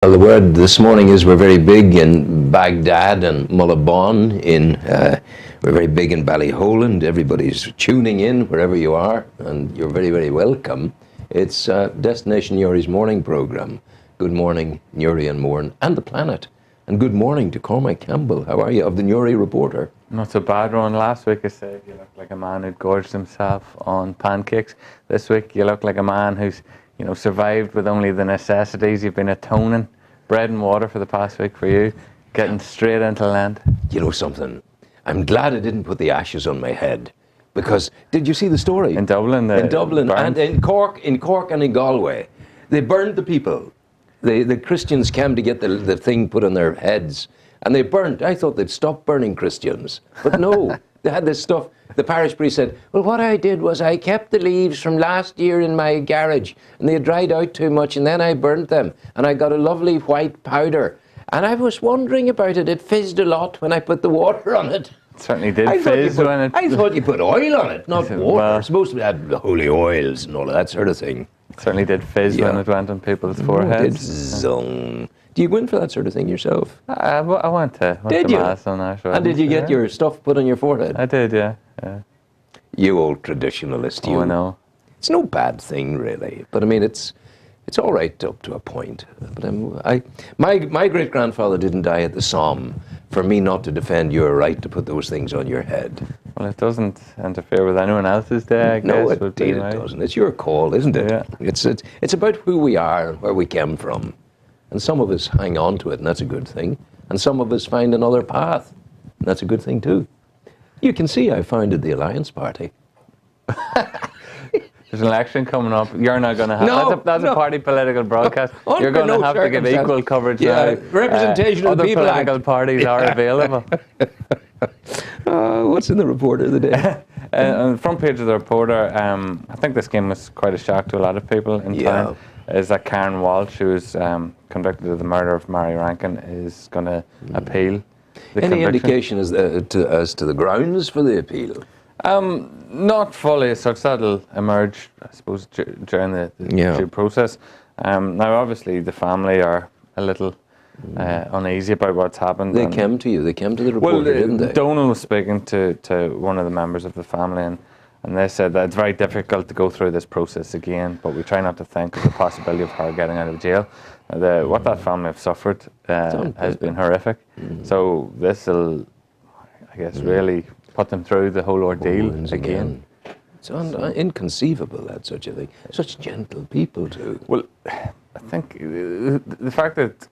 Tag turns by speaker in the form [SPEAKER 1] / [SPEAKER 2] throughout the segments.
[SPEAKER 1] Well, the word this morning is we're very big in Baghdad and Mullabon. We're very big in Ballyholland. Everybody's tuning in wherever you are, and you're very, very welcome. It's Destination Newry's morning programme. Good morning, Newry and Mourne, and the planet. And good morning to Cormac Campbell. How are you, of the Newry Reporter?
[SPEAKER 2] Not so bad, Ron. Last week I said you look like a man who'd gorged himself on pancakes. This week you look like a man who's, survived with only the necessities. You've been atoning bread and water for the past week for you, getting straight into Lent.
[SPEAKER 1] You know something? I'm glad I didn't put the ashes on my head, because did you see the story?
[SPEAKER 2] In Dublin?
[SPEAKER 1] In Dublin and in Cork and in Galway. They burned the people. The Christians came to get the thing put on their heads, and they burnt. I thought they'd stop burning Christians, but no. They had this stuff. The parish priest said, well, what I did was I kept the leaves from last year in my garage, and they had dried out too much, and then I burnt them, and I got a lovely white powder. And I was wondering about it. It fizzed a lot when I put the water on it.
[SPEAKER 2] It certainly did fizz when it...
[SPEAKER 1] I thought you put oil on it, not water.
[SPEAKER 2] Well,
[SPEAKER 1] it's supposed to have holy oils and all of that sort of thing.
[SPEAKER 2] It certainly did fizz when it went on people's foreheads.
[SPEAKER 1] It zung. Do you go in for that sort of thing yourself?
[SPEAKER 2] I went to Mass on that.
[SPEAKER 1] And did you get your stuff put on your forehead?
[SPEAKER 2] I did, yeah.
[SPEAKER 1] You old traditionalist, you.
[SPEAKER 2] Oh, I know.
[SPEAKER 1] It's no bad thing, really. But I mean, it's all right up to a point. But my great-grandfather didn't die at the Somme for me not to defend your right to put those things on your head.
[SPEAKER 2] Well, it doesn't interfere with anyone else's day, I guess.
[SPEAKER 1] No, indeed it doesn't. It's your call, isn't it?
[SPEAKER 2] Yeah.
[SPEAKER 1] It's about who we are and where we came from. And some of us hang on to it, and that's a good thing. And some of us find another path, and that's a good thing too. You can see I founded the Alliance Party.
[SPEAKER 2] There's an election coming up. You're not going to have...
[SPEAKER 1] No,
[SPEAKER 2] that's a party political broadcast. You're going to have to give equal coverage now.
[SPEAKER 1] Representation of the people.
[SPEAKER 2] Other political parties are available.
[SPEAKER 1] What's in the Reporter of the day?
[SPEAKER 2] On the front page of the Reporter, I think this game was quite a shock to a lot of people in town, is that Karen Walsh, who was convicted of the murder of Mary Rankin, is going to appeal the
[SPEAKER 1] Any
[SPEAKER 2] conviction.
[SPEAKER 1] indication as to the grounds for the appeal?
[SPEAKER 2] Not fully as such. That'll emerge, I suppose, during the due process. Now, obviously, the family are a little uneasy about what's happened.
[SPEAKER 1] They came to you. They came to the Reporter, didn't they?
[SPEAKER 2] Donald was speaking to one of the members of the family, and they said that it's very difficult to go through this process again, but we try not to think of the possibility of her getting out of jail. What that family have suffered has been horrific. So this will, I guess, really put them through the whole ordeal again.
[SPEAKER 1] It's inconceivable that such a thing. Such gentle people too.
[SPEAKER 2] Well, I think the fact that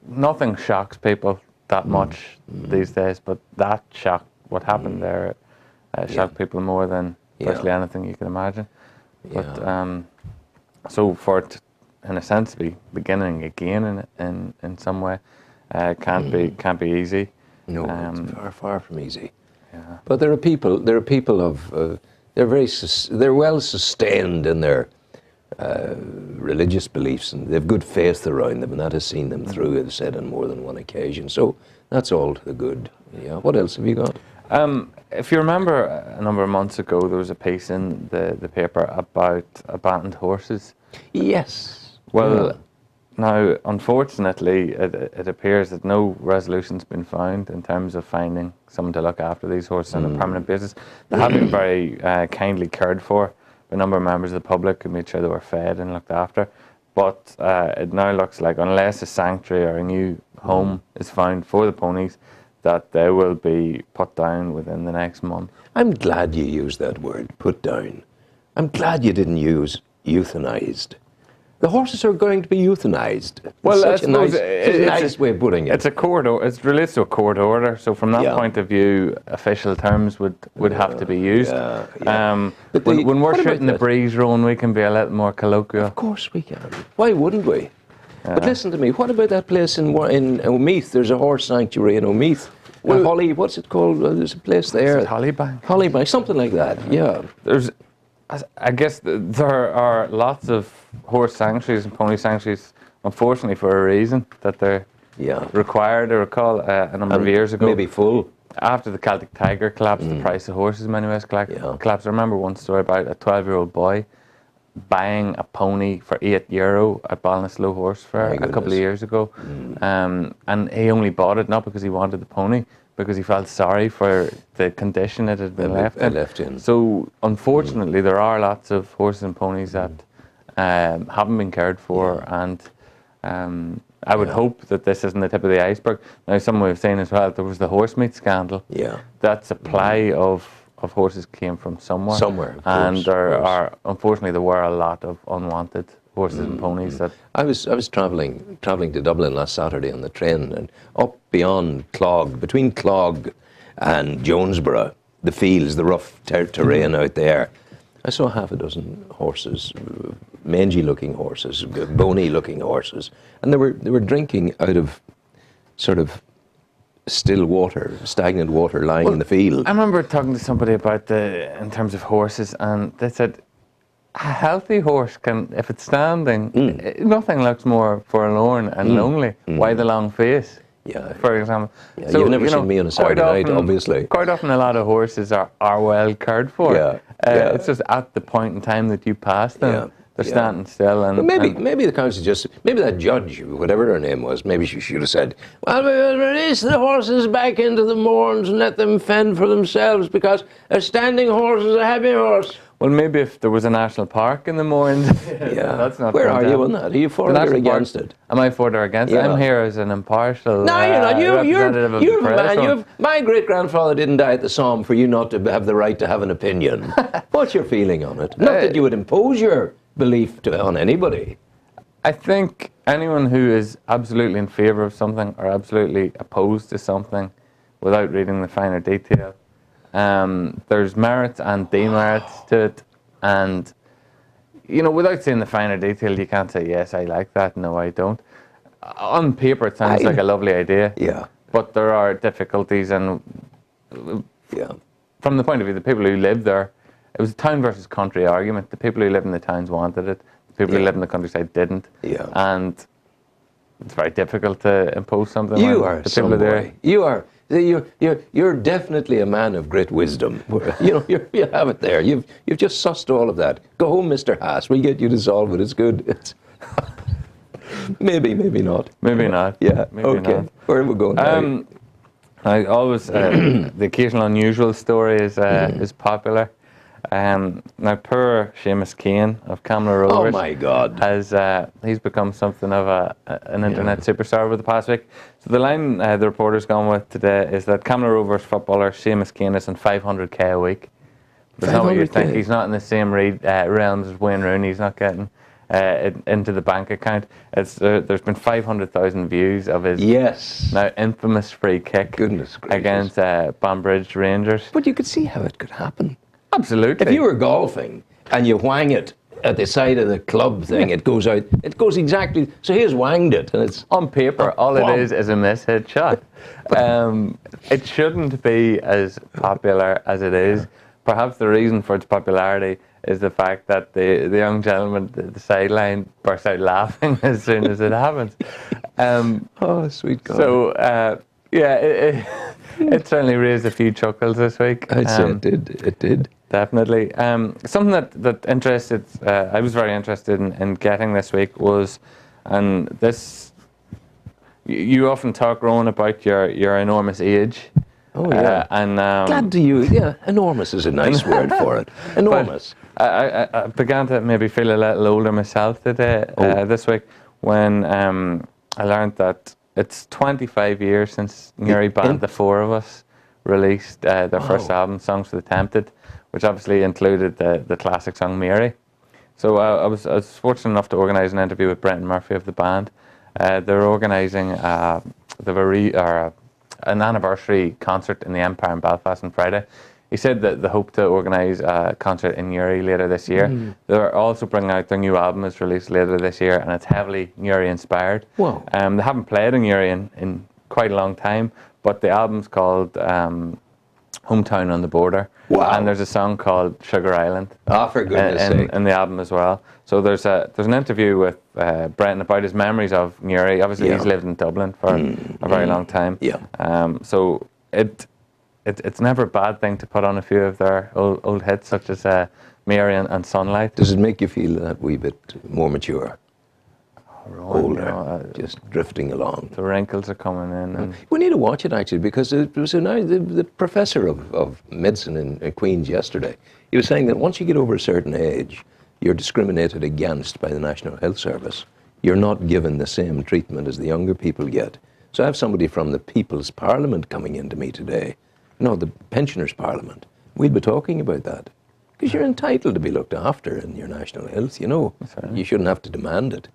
[SPEAKER 2] nothing shocks people that much these days, but that shock, what happened there, shocked people more than virtually anything you can imagine. But so for it, in a sense, to be beginning again in some way, can't be easy.
[SPEAKER 1] No, it's far from easy.
[SPEAKER 2] Yeah.
[SPEAKER 1] But there are people of they're well sustained in their religious beliefs, and they've good faith around them, and that has seen them through, as said on more than one occasion. So that's all to the good. Yeah. What else have you got?
[SPEAKER 2] If you remember, a number of months ago, there was a piece in the paper about abandoned horses.
[SPEAKER 1] Yes.
[SPEAKER 2] Well, now, unfortunately, it appears that no resolution's been found in terms of finding someone to look after these horses on a permanent basis. They have been very kindly cared for by a number of members of the public who made sure they were fed and looked after. But it now looks like, unless a sanctuary or a new home is found for the ponies, that they will be put down within the next month.
[SPEAKER 1] I'm glad you used that word, put down. I'm glad you didn't use euthanized. The horses are going to be euthanized.
[SPEAKER 2] Well,
[SPEAKER 1] it's a nice way of putting it.
[SPEAKER 2] It's a court. It relates to a court order. So from that point of view, official terms would have to be used. When we're shooting the breeze, Rowan, we can be a little more colloquial.
[SPEAKER 1] Of course we can. Why wouldn't we? But listen to me. What about that place in Omeath? There's a horse sanctuary in Omeath. Well, what's it called? There's a place there.
[SPEAKER 2] Hollybank.
[SPEAKER 1] Hollybank, something like that. Yeah.
[SPEAKER 2] I guess there are lots of horse sanctuaries and pony sanctuaries, unfortunately, for a reason, that they're required. I recall a number of years ago.
[SPEAKER 1] Maybe full.
[SPEAKER 2] After the Celtic Tiger collapsed, the price of horses in many ways collapsed. I remember one story about a 12-year-old boy buying a pony for €8 at Ballinasloe Horse Fair
[SPEAKER 1] My
[SPEAKER 2] a couple of
[SPEAKER 1] goodness.
[SPEAKER 2] years ago. And he only bought it not because he wanted the pony, because he felt sorry for the condition it had been left in. So unfortunately, there are lots of horses and ponies that haven't been cared for, and I would hope that this isn't the tip of the iceberg. Now, some way of saying as well, there was the horse meat scandal.
[SPEAKER 1] Yeah.
[SPEAKER 2] That supply of horses came from somewhere.
[SPEAKER 1] Somewhere, of
[SPEAKER 2] and
[SPEAKER 1] course,
[SPEAKER 2] there are, unfortunately, there were a lot of unwanted horses and ponies that.
[SPEAKER 1] I was travelling to Dublin last Saturday on the train, and up beyond Clog, between Clog and Jonesborough, the fields, the rough terrain out there, I saw half a dozen horses, mangy-looking horses, bony-looking horses, and they were drinking out of sort of still water, stagnant water lying in the field.
[SPEAKER 2] I remember talking to somebody about in terms of horses, and they said a healthy horse can, if it's standing, nothing looks more forlorn and lonely. Why the long face?
[SPEAKER 1] Yeah.
[SPEAKER 2] For example.
[SPEAKER 1] Yeah, so, you've never seen me on a Saturday night, obviously.
[SPEAKER 2] Quite often a lot of horses are well cared for.
[SPEAKER 1] Yeah.
[SPEAKER 2] It's just at the point in time that you pass them, they're standing still. And
[SPEAKER 1] but maybe the council maybe that judge, whatever her name was, maybe she should have said, well, we'll release the horses back into the moorns and let them fend for themselves, because a standing horse is a heavy horse.
[SPEAKER 2] Well, maybe if there was a national park in the moorns.
[SPEAKER 1] Yeah.
[SPEAKER 2] That's not.
[SPEAKER 1] Where are you on that? Are you for it or against it?
[SPEAKER 2] Am I for it or against it? I'm here as an impartial
[SPEAKER 1] no, you're not.
[SPEAKER 2] representative of the press.
[SPEAKER 1] My great-grandfather didn't die at the Somme for you not to have the right to have an opinion. What's your feeling on it? Not that you would impose your belief on anybody.
[SPEAKER 2] I think anyone who is absolutely in favour of something or absolutely opposed to something without reading the finer detail, there's merits and demerits to it, and without seeing the finer detail, you can't say yes, I like that, no, I don't. On paper, it sounds like a lovely idea.
[SPEAKER 1] Yeah.
[SPEAKER 2] But there are difficulties, and from the point of view of the people who live there, it was a town versus country argument. The people who live in the towns wanted it. The people who live in the countryside didn't. Yeah. And it's very difficult to impose something.
[SPEAKER 1] You are some boy. You're definitely a man of great wisdom. You have it there. You've just sussed all of that. Go home, Mr. Haas. We'll get you to solve it. It's good. Maybe not.
[SPEAKER 2] Maybe not.
[SPEAKER 1] Yeah.
[SPEAKER 2] Maybe
[SPEAKER 1] okay.
[SPEAKER 2] Not.
[SPEAKER 1] Where are we going now?
[SPEAKER 2] I always the occasional unusual story is popular. Now, poor Seamus Keane of Campbell Rovers.
[SPEAKER 1] Oh my God!
[SPEAKER 2] He's become something of an internet superstar over the past week. So the line the reporter's gone with today is that Campbell Rovers footballer Seamus Keane is on 500k a week. That's not what you think. He's not in the same realms as Wayne Rooney. He's not getting into the bank account. There's been 500,000 views of his now infamous free kick against Banbridge Rangers.
[SPEAKER 1] But you could see how it could happen.
[SPEAKER 2] Absolutely.
[SPEAKER 1] If you were golfing and you whang it at the side of the club thing, it goes out. It goes exactly. So he's whanged it, and it's
[SPEAKER 2] on paper. All it is a miss-hit shot. It shouldn't be as popular as it is. Perhaps the reason for its popularity is the fact that the young gentleman at the sideline bursts out laughing as soon as it happens.
[SPEAKER 1] Oh, sweet God.
[SPEAKER 2] So, it certainly raised a few chuckles this week.
[SPEAKER 1] I'd say it did.
[SPEAKER 2] Definitely. Something that interested, I was very interested in getting this week was, and this, you often talk, Rowan, about your enormous age.
[SPEAKER 1] Oh, yeah. Glad to use. Yeah, enormous is a nice word for it. Enormous.
[SPEAKER 2] I began to maybe feel a little older myself today, this week, when I learned that it's 25 years since Newry band The Four of Us released their first album, Songs for the Tempted, which obviously included the classic song Mary. So I was fortunate enough to organise an interview with Brenton Murphy of the band. They're organising an anniversary concert in the Empire in Belfast on Friday. He said that they hope to organise a concert in Newry later this year. They're also bringing out their new album, is released later this year, and it's heavily Newry inspired.
[SPEAKER 1] Wow.
[SPEAKER 2] They haven't played in Newry in quite a long time, but the album's called Hometown on the Border.
[SPEAKER 1] Wow.
[SPEAKER 2] And there's a song called Sugar Island.
[SPEAKER 1] Oh, for goodness sake.
[SPEAKER 2] In the album as well. So there's an interview with Brenton about his memories of Newry. Obviously, he's lived in Dublin for a very long time.
[SPEAKER 1] Yeah.
[SPEAKER 2] So it's never a bad thing to put on a few of their old hits, such as Mary and Sunlight.
[SPEAKER 1] Does it make you feel that wee bit more mature? Older,
[SPEAKER 2] You
[SPEAKER 1] just drifting along.
[SPEAKER 2] the wrinkles are coming in. And
[SPEAKER 1] We need to watch it actually, because it was the professor of medicine in Queen's yesterday. He was saying that once you get over a certain age, you're discriminated against by the National Health Service. You're not given the same treatment as the younger people get. So I have somebody from the People's Parliament coming in to me today. No, the Pensioners' Parliament. We'll be talking about that. Because you're entitled to be looked after in your national health, you know. You shouldn't have to demand it.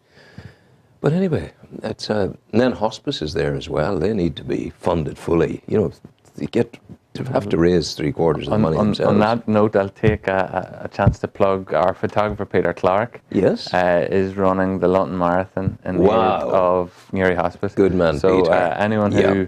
[SPEAKER 1] But anyway, that's and then hospice is there as well. They need to be funded fully. You know, to have to raise 3/4 of the money themselves.
[SPEAKER 2] On that note, I'll take a chance to plug our photographer Peter Clark.
[SPEAKER 1] Yes.
[SPEAKER 2] Is running the London Marathon in the aid of Newry Hospice.
[SPEAKER 1] Good man,
[SPEAKER 2] so,
[SPEAKER 1] Peter.
[SPEAKER 2] Anyone who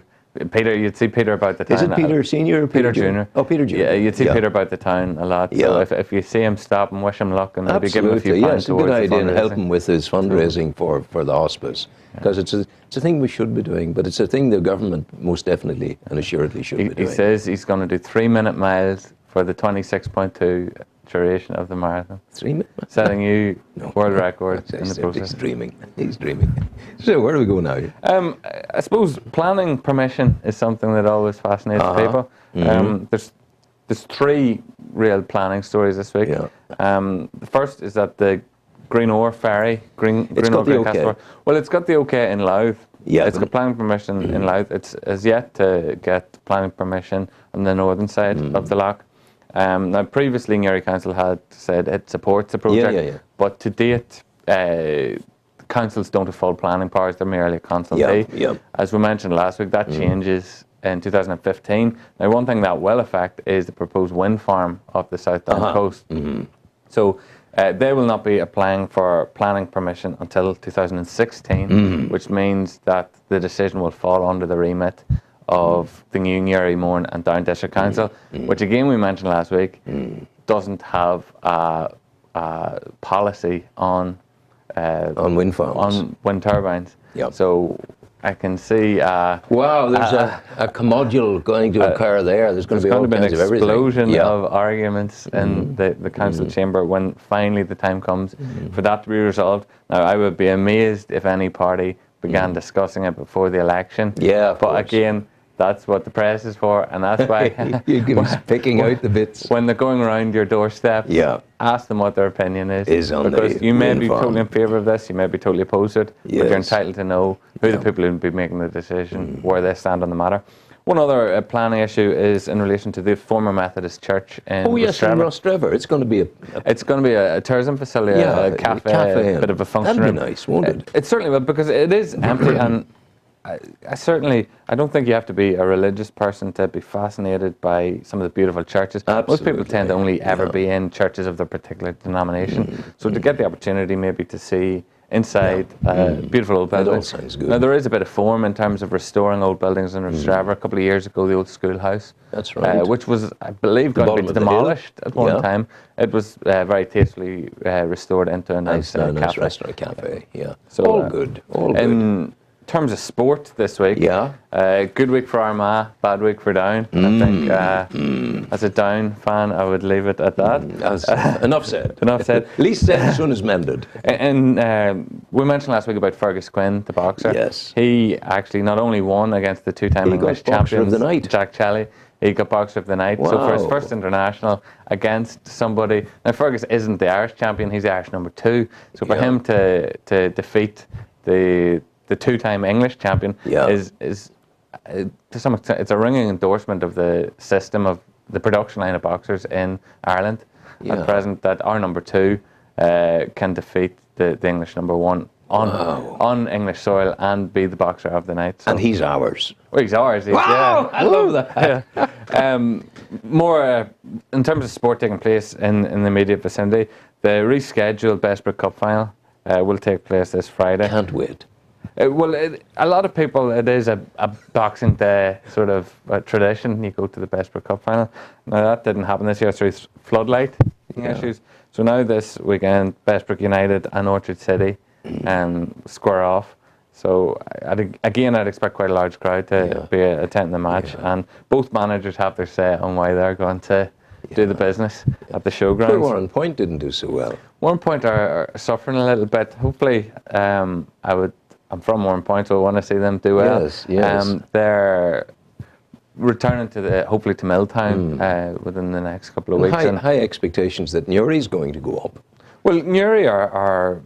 [SPEAKER 2] Peter, you'd see Peter about the town.
[SPEAKER 1] Is it Peter Senior or
[SPEAKER 2] Peter Junior?
[SPEAKER 1] Oh, Peter Junior.
[SPEAKER 2] Yeah, you'd see Peter about the town a lot. So if you see him, stop and wish him luck, and maybe give him a few pounds
[SPEAKER 1] yes, a good
[SPEAKER 2] towards the
[SPEAKER 1] idea, and help
[SPEAKER 2] fundraising.
[SPEAKER 1] him with his fundraising for the hospice, because it's a thing we should be doing, but it's a thing the government most definitely and assuredly should be doing.
[SPEAKER 2] He says he's going to do 3-minute miles for the 26.2 duration of the marathon.
[SPEAKER 1] 3 minutes?
[SPEAKER 2] Setting new world record in the process.
[SPEAKER 1] He's dreaming. He's dreaming. So where do we go now?
[SPEAKER 2] I suppose planning permission is something that always fascinates people. There's 3 real planning stories this week.
[SPEAKER 1] Yeah.
[SPEAKER 2] The first is that the Green Ore Ferry,
[SPEAKER 1] It's got the okay.
[SPEAKER 2] Well, it's got the okay in Louth.
[SPEAKER 1] Yeah,
[SPEAKER 2] it's got planning permission in Louth. It's has yet to get planning permission on the northern side of the loch. Now, previously, Newry Council had said it supports the project, but to date, councils don't have full planning powers. They're merely a consultee. As we mentioned last week, that changes in 2015. Now, one thing that will affect is the proposed wind farm off the South Down coast. So they will not be applying for planning permission until 2016, which means that the decision will fall under the remit of the new Newry, Mourne and Down District Council, which again we mentioned last week, doesn't have a policy on
[SPEAKER 1] wind farms,
[SPEAKER 2] on wind turbines. So I can see.
[SPEAKER 1] Wow, there's a commodule going to occur there. There's going to be all kinds of everything.
[SPEAKER 2] An explosion of arguments in the council chamber when finally the time comes for that to be resolved. Now, I would be amazed if any party began discussing it before the election.
[SPEAKER 1] Yeah,
[SPEAKER 2] but again, that's what the press is for, and that's why
[SPEAKER 1] you're picking out the bits.
[SPEAKER 2] When they're going around your doorstep, ask them what their opinion is on
[SPEAKER 1] because
[SPEAKER 2] you may be totally in favour of this, you may be totally opposed to it, but you're entitled to know who the people who will be making the decision, where they stand on the matter. One other planning issue is in relation to the former Methodist church in
[SPEAKER 1] Rostrevor. In Rostrevor. It's going to be a
[SPEAKER 2] tourism facility, a cafe, a bit of a function room.
[SPEAKER 1] That'd be nice, won't it?
[SPEAKER 2] It certainly will, because it is empty, and I don't think you have to be a religious person to be fascinated by some of the beautiful churches.
[SPEAKER 1] Absolutely.
[SPEAKER 2] Most people tend to only ever be in churches of their particular denomination. So to get the opportunity maybe to see inside beautiful old buildings.
[SPEAKER 1] That all sounds good.
[SPEAKER 2] Now, there is a bit of form in terms of restoring old buildings in Rostrevor. A couple of years ago, the old schoolhouse,
[SPEAKER 1] that's right,
[SPEAKER 2] which was, I believe, going to be demolished at one time. It was very tastefully restored into a nice cafe.
[SPEAKER 1] Restaurant cafe.
[SPEAKER 2] So,
[SPEAKER 1] all good. All good.
[SPEAKER 2] In terms of sport this week, good week for Armagh, bad week for Down. I think as a Down fan, I would leave it at that.
[SPEAKER 1] Enough said.
[SPEAKER 2] Enough said.
[SPEAKER 1] Least said as soon as mended.
[SPEAKER 2] And we mentioned last week about Fergus Quinn, the boxer.
[SPEAKER 1] Yes.
[SPEAKER 2] He actually not only won against the two-time English champion,
[SPEAKER 1] of the night.
[SPEAKER 2] Jack Kelly, he got Boxer of the Night.
[SPEAKER 1] Wow.
[SPEAKER 2] So for his first international against somebody, now Fergus isn't the Irish champion, he's the Irish number 2. So for him to defeat the two-time English champion is to some extent, it's a ringing endorsement of the system of the production line of boxers in Ireland at present, that our number 2 can defeat the English number 1 on English soil and be the boxer of the night. So.
[SPEAKER 1] And he's ours.
[SPEAKER 2] Well, he's ours.
[SPEAKER 1] Wow, I love
[SPEAKER 2] that. More in terms of sport taking place in the immediate vicinity, the rescheduled Bessbrook Cup final will take place this Friday.
[SPEAKER 1] Can't wait.
[SPEAKER 2] A lot of people, it is a Boxing Day sort of tradition. You go to the Bessbrook Cup final. Now, that didn't happen this year through floodlight issues. So now this weekend, Bessbrook United and Orchard City square off. So I'd expect quite a large crowd to be attending the match. And both managers have their say on why they're going to do the business at the
[SPEAKER 1] Poor
[SPEAKER 2] showgrounds.
[SPEAKER 1] Warren Point didn't do so well.
[SPEAKER 2] Warren Point are suffering a little bit. Hopefully, I'm from Warren Point, so I want to see them do well.
[SPEAKER 1] Yes.
[SPEAKER 2] They're returning hopefully to Milltown within the next couple of weeks.
[SPEAKER 1] High expectations that Newry's going to go up.
[SPEAKER 2] Well, Newry are,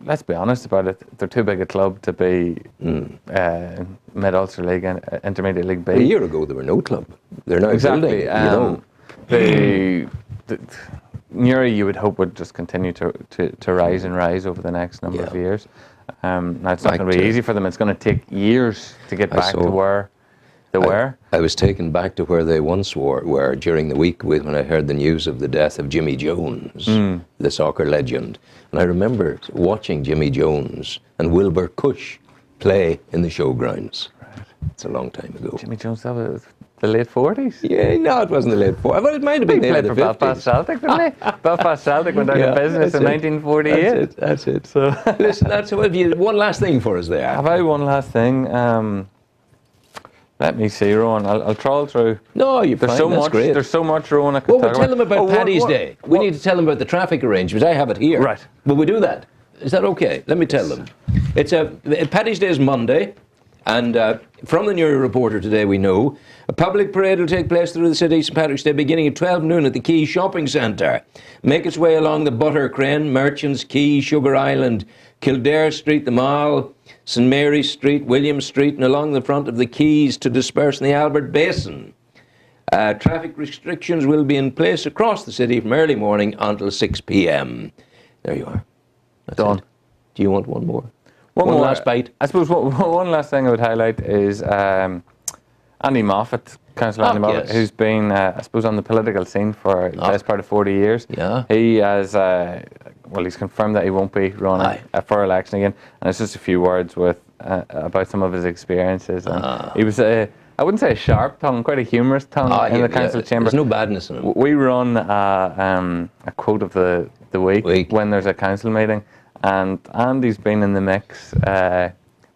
[SPEAKER 2] let's be honest about it, they're too big a club to be Mid-Ulster League and Intermediate League B.
[SPEAKER 1] A year ago, there were no club. They're now
[SPEAKER 2] Exactly.
[SPEAKER 1] building,
[SPEAKER 2] Newry, you would hope, would just continue to rise and rise over the next number of years. Now, it's not going to be easy for them. It's going to take years to get back to where they were.
[SPEAKER 1] I was taken back to where they once were during the week when I heard the news of the death of Jimmy Jones, the soccer legend. And I remember watching Jimmy Jones and Wilbur Cush play in the showgrounds. Right. It's a long time ago.
[SPEAKER 2] Jimmy Jones, that was the late 40s?
[SPEAKER 1] Yeah, no, it wasn't the late 40s. Well, it might have been
[SPEAKER 2] He played for Belfast Celtic, didn't he? Belfast Celtic went out of business in 1948.
[SPEAKER 1] That's it.
[SPEAKER 2] So
[SPEAKER 1] listen, have you one last thing for us there?
[SPEAKER 2] Have I one last thing? Let me see, Rowan. I'll trawl through.
[SPEAKER 1] No, you're
[SPEAKER 2] There's
[SPEAKER 1] fine.
[SPEAKER 2] so
[SPEAKER 1] That's
[SPEAKER 2] much.
[SPEAKER 1] great.
[SPEAKER 2] There's so much, Rowan. I could
[SPEAKER 1] Well, we'll tell them about Paddy's Day. We
[SPEAKER 2] what?
[SPEAKER 1] need to tell them about the traffic arrangements. I have it here.
[SPEAKER 2] Right.
[SPEAKER 1] Will we do that? Is that okay? Let me tell them. It's Paddy's Day is Monday, and from the Newry Reporter today we know a public parade will take place through the city St Patrick's Day beginning at 12 noon at the Quay Shopping Centre. Make its way along the Butter Crane, Merchants Quay, Sugar Island, Kildare Street, the Mall, St Mary's Street, William Street, and along the front of the quays to disperse in the Albert Basin. Traffic restrictions will be in place across the city from early morning until 6 p.m. There you are. That's
[SPEAKER 2] Done.
[SPEAKER 1] it. Do you want one more?
[SPEAKER 2] One more
[SPEAKER 1] last bite?
[SPEAKER 2] I suppose one last thing I would highlight is Andy Moffat, Councillor Andy Moffat, who's been, I suppose, on the political scene for the best part of 40 years.
[SPEAKER 1] Yeah.
[SPEAKER 2] He has, he's confirmed that he won't be running for election again. And it's just a few words about some of his experiences. And he was, I wouldn't say a sharp tongue, quite a humorous tongue in the council chamber.
[SPEAKER 1] There's no badness in him.
[SPEAKER 2] We run a quote of the week when there's a council meeting. And Andy's been in the mix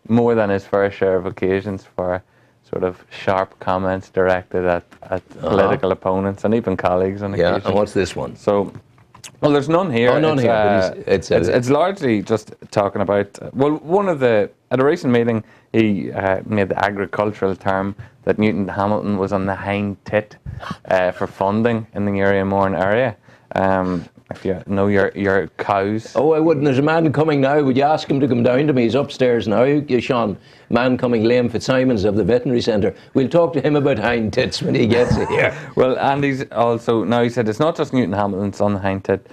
[SPEAKER 2] more than his fair share of occasions for sort of sharp comments directed at political opponents and even colleagues on occasion.
[SPEAKER 1] Yeah, and what's this one?
[SPEAKER 2] So, well, there's none here.
[SPEAKER 1] Oh, none here. But
[SPEAKER 2] it's largely just talking about, at a recent meeting, he made the agricultural term that Newton Hamilton was on the hind tit for funding in the Newry and Mourne area. If you know your cows.
[SPEAKER 1] Oh, I wouldn't. There's a man coming now. Would you ask him to come down to me? He's upstairs now, Sean. Man coming, Liam Fitzsimons of the Veterinary Centre. We'll talk to him about hind tits when he gets here.
[SPEAKER 2] Well, Andy's also, now he said it's not just Newton Hamilton's on the hind tit.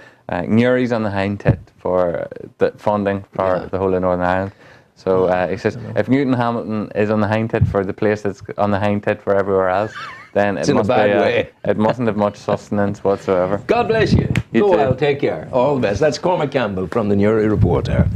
[SPEAKER 2] Newry's on the hind tit for the funding for the whole of Northern Ireland. So he says if Newton Hamilton is on the hind tit for the place that's on the hind tit for everywhere else, then it mustn't have much sustenance whatsoever.
[SPEAKER 1] God bless you. Go well, take care. All the best. That's Cormac Campbell from the Newry Reporter.